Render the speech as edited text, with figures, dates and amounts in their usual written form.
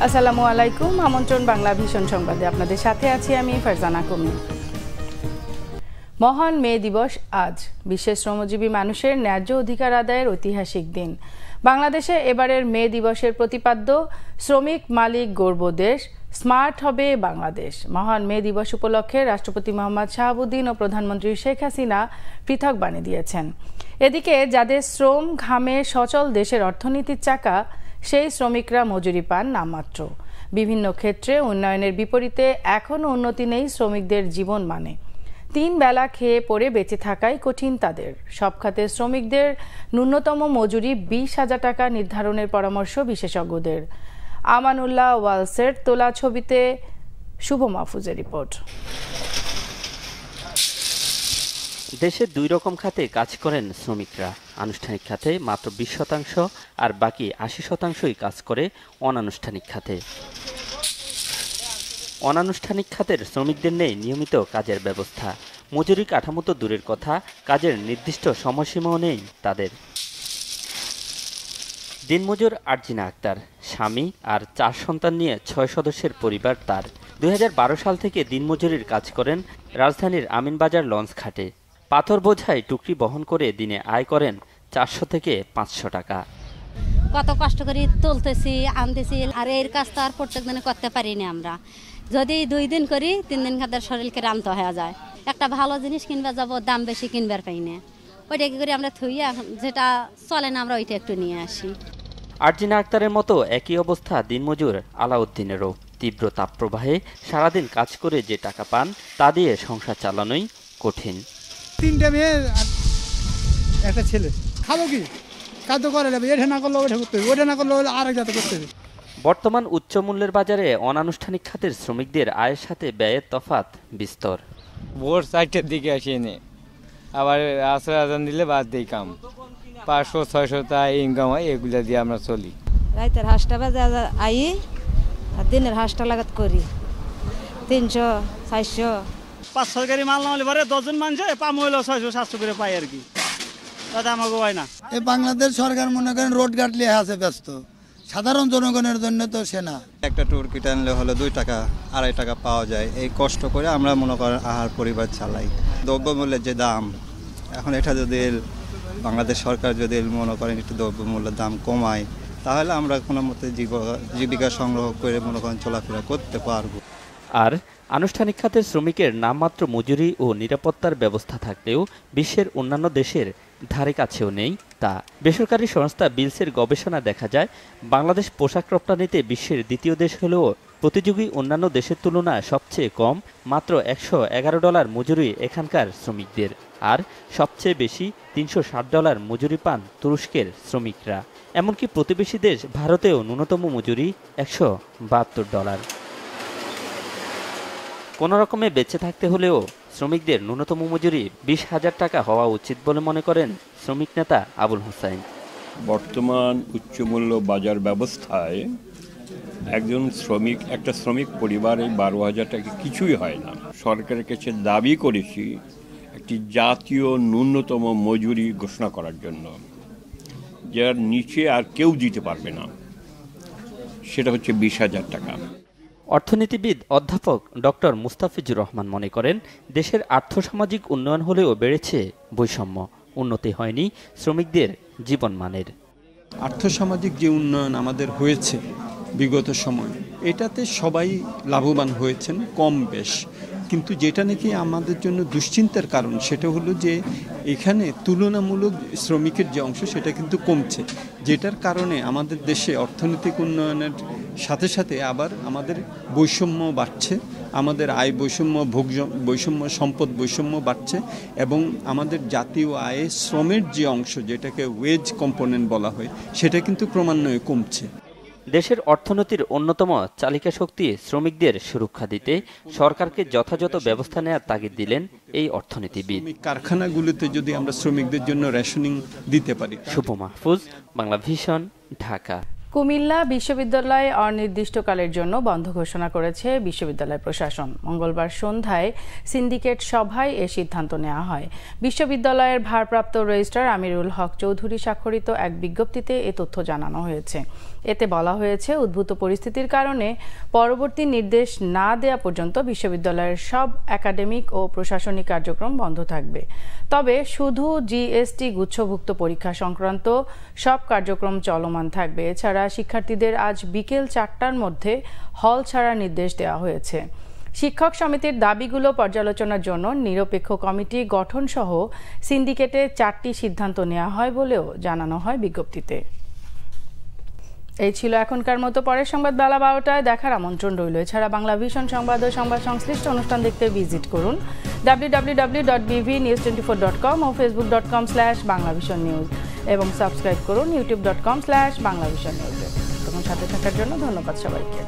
আসসালামু আলাইকুম। আমন্ত্রণ বাংলা ভীষণ সংবাদে আপনাদের সাথে আছি আমি ফারজানা কমি। মহান মে দিবস আজ। বিশ্বের শ্রমজীবী মানুষের ন্যায্য অধিকার আদায়ের ঐতিহাসিক দিন। বাংলাদেশে এবারের মে দিবসের প্রতিপাদ্য শ্রমিক মালিক গর্ব দেশ, স্মার্ট হবে বাংলাদেশ। মহান মে দিবস উপলক্ষে রাষ্ট্রপতি মোহাম্মদ শাহাবুদ্দিন ও প্রধানমন্ত্রী শেখ হাসিনা পৃথক বাণী দিয়েছেন। এদিকে যাদের শ্রম ঘামে সচল দেশের অর্থনীতির চাকা, সেই শ্রমিকরা মজুরি পান নামমাত্র। বিভিন্ন ক্ষেত্রে উন্নয়নের বিপরীতে এখনও উন্নতি নেই শ্রমিকদের জীবন মানে। 3 বেলা খেয়ে পড়ে বেঁচে থাকাই কঠিন তাদের। সব খাতে শ্রমিকদের ন্যূনতম মজুরি 20,000 টাকা নির্ধারণের পরামর্শ বিশেষজ্ঞদের। আমানুল্লাহ ওয়ালসের তোলা ছবিতে শুভ মাহফুজের রিপোর্ট। দেশে 2 রকম খাতে কাজ করেন শ্রমিকরা। আনুষ্ঠানিক খাতে মাত্র 20% আর বাকি 80%ই কাজ করে অনানুষ্ঠানিক খাতে। অনানুষ্ঠানিক খাতের শ্রমিকদের নেই নিয়মিত কাজের ব্যবস্থা। মজুরি কাঠামো তো দূরের কথা, কাজের নির্দিষ্ট সময়সীমাও নেই তাদের। দিনমজুর আরজিনা আক্তার, স্বামী আর 4 সন্তান নিয়ে 6 সদস্যের পরিবার তার। 2012 সাল থেকে দিনমজুরির কাজ করেন রাজধানীর আমিনবাজার লঞ্চ ঘাটে। পাথর বোঝাই টুকরি বহন করে দিনে আয় করেন 400 থেকে 500 টাকা। কত কষ্ট করে তুলতেছি, আনতেছি, আর এর কাজ তো আর প্রত্যেক দিনে করতে পারি না আমরা। যদি 2 দিন করি 3 দিন খাদের শরীরকে রান্ত হয়ে যায়। একটা ভালো জিনিস কিনবা যাব, দাম বেশি কিনবার পাই না, ওইটা কি করে আমরা থইয়া যেটা চলে না আমরা ওইটা একটু নিয়ে আসি। আরজিনা আক্তারের মতো একই অবস্থা দিনমজুর আলাউদ্দিনেরও। তীব্র তাপপ্রবাহে সারাদিন কাজ করে যে টাকা পান তা দিয়ে সংসার চালানোই কঠিন। 3টে মেয়ে একটা ছেলে, খাবো কি? কাজ করে যাবে, এটা না করলে ওইটা করতে হবে, ওইটা না করলে আরেক যাতে করতে হবে। বর্তমান উচ্চ মূল্যের বাজারে অনানুষ্ঠানিক খাতের শ্রমিকদের আয়ের সাথে ব্যয়ের তফাৎ বিস্তর। ভোর 4টার দিকে আসি এনে, আবার আসর আজান দিলে বাদ দিই কাম। 500-600 টাকা ইনকাম হয়, এগুলো দিয়ে আমরা চলি। রাতের হাঁসটা বাজে আই আর দিনের হাঁসটা লাগাত করি 300-400। 500 গাড়ি মাল না হলে পরে 10 জন মানুষ পাম হইলো 600-700 করে পাই আর কি, তাতে আমাকে হয় না। এই বাংলাদেশ সরকার মনে করেন রোড গাটলে আছে ব্যস্ত, সাধারণ জনগণের জন্য তো সে না। একটা টুরকিট আনলে হলো 2 টাকা 2.5 টাকা পাওয়া যায়। এই কষ্ট করে আমরা মনে করেন আহার পরিবার চালাই। দ্রব্যমূল্যের যে দাম এখন, এটা যদি বাংলাদেশ সরকার যদি মনে করেন একটু দ্রব্যমূল্যের দাম কমায়, তাহলে আমরা কোনো মতে জীবিকা সংগ্রহ করে মনে করেন চলাফেরা করতে পারবো। আর আনুষ্ঠানিক খাতের শ্রমিকের নামমাত্র মজুরি ও নিরাপত্তার ব্যবস্থা থাকলেও বিশ্বের অন্যান্য দেশের ধারে কাছেও নেই তা। বেসরকারি সংস্থা বিলসের গবেষণা দেখা যায়, বাংলাদেশ পোশাক রপ্তানিতে বিশ্বের 2য় দেশ হলেও প্রতিযোগী অন্যান্য দেশের তুলনায় সবচেয়ে কম মাত্র $111 মজুরি এখানকার শ্রমিকদের। আর সবচেয়ে বেশি $360 মজুরি পান তুরস্কের শ্রমিকরা। এমনকি প্রতিবেশী দেশ ভারতেও ন্যূনতম মজুরি $172। কোনো রকমে বেঁচে থাকতে হলেও শ্রমিকদের ন্যূনতম মজুরি 20,000 টাকা হওয়া উচিত বলে মনে করেন শ্রমিক নেতা আবুল হোসাইন। বর্তমান উচ্চমূল্য বাজার ব্যবস্থায় একটা শ্রমিক পরিবারে 12,000 টাকা কিছুই হয় না। সরকারের কাছে দাবি করেছি একটি জাতীয় ন্যূনতম মজুরি ঘোষণা করার জন্য, যার নিচে আর কেউ দিতে পারবে না। সেটা হচ্ছে 20,000 টাকা। অর্থনীতিবিদ অধ্যাপক ডক্টর মুস্তাফিজুর রহমান মনে করেন, দেশের আর্থসামাজিক উন্নয়ন হলেও বেড়েছে বৈষম্য, উন্নতি হয়নি শ্রমিকদের জীবনমানের। আর্থসামাজিক যে উন্নয়ন আমাদের হয়েছে বিগত সময়, এটাতে সবাই লাভবান হয়েছেন কম বেশ, কিন্তু যেটা নাকি আমাদের জন্য দুশ্চিন্তার কারণ সেটা হলো যে এখানে তুলনামূলক শ্রমিকের যে অংশ সেটা কিন্তু কমছে, যেটার কারণে আমাদের দেশে অর্থনৈতিক উন্নয়নের সাথে সাথে আবার আমাদের বৈষম্য বাড়ছে, আমাদের আয় বৈষম্য, ভোগ বৈষম্য, সম্পদ বৈষম্য বাড়ছে, এবং আমাদের জাতীয় আয়ে শ্রমের যে অংশ যেটাকে ওয়েজ কম্পোনেন্ট বলা হয় সেটা কিন্তু ক্রমান্বয়ে কমছে। দেশের অর্থনীতির অন্যতম চালিকা শক্তি শ্রমিকদের সুরক্ষা দিতে সরকারকে যথাযথ ব্যবস্থা নেওয়ার তাগিদ দিলেন এই অর্থনীতিবিদ। কারখানাগুলোতে যদি আমরা শ্রমিকদের জন্য রেশনিং দিতে পারি। শুভ মাহফুজ, বাংলা ভিশন, ঢাকা। কুমিল্লা বিশ্ববিদ্যালয় অনির্দিষ্টকালের জন্য বন্ধ ঘোষণা করেছে বিশ্ববিদ্যালয় প্রশাসন। মঙ্গলবার সন্ধ্যায় সিন্ডিকেট সভায় এ সিদ্ধান্ত নেওয়া হয়। বিশ্ববিদ্যালয়ের ভারপ্রাপ্ত রেজিস্ট্রার আমিরুল হক চৌধুরী স্বাক্ষরিত এক বিজ্ঞপ্তিতে এ তথ্য জানানো হয়েছে। এতে বলা হয়েছে, উদ্ভূত পরিস্থিতির কারণে পরবর্তী নির্দেশ না দেয়া পর্যন্ত বিশ্ববিদ্যালয়ের সব একাডেমিক ও প্রশাসনিক কার্যক্রম বন্ধ থাকবে। তবে শুধু জিএসটি গুচ্ছভুক্ত পরীক্ষা সংক্রান্ত সব কার্যক্রম চলমান থাকবে। এছাড়া শিক্ষার্থীদের আজ বিকেল 4টার মধ্যে হল ছাড়ার নির্দেশ দেওয়া হয়েছে। শিক্ষক সমিতির দাবিগুলো পর্যালোচনার জন্য নিরপেক্ষ কমিটি গঠন সহ সিন্ডিকেটে 4টি সিদ্ধান্ত নেওয়া হয় বলেও জানানো হয় বিজ্ঞপ্তিতে। এই ছিল এখনকার মতো। পরের সংবাদ বেলা 12টায় দেখার আমন্ত্রণ রইল। এছাড়া বাংলা ভিশন সংবাদ ও সংবাদ সংশ্লিষ্ট অনুষ্ঠান দেখতে ভিজিট করুন www.bvnews24.com ও facebook.com/banglavisionnews এবং সাবস্ক্রাইব করুন youtube.com/banglavisionnews। তখন সাথে থাকার জন্য ধন্যবাদ সবাইকে।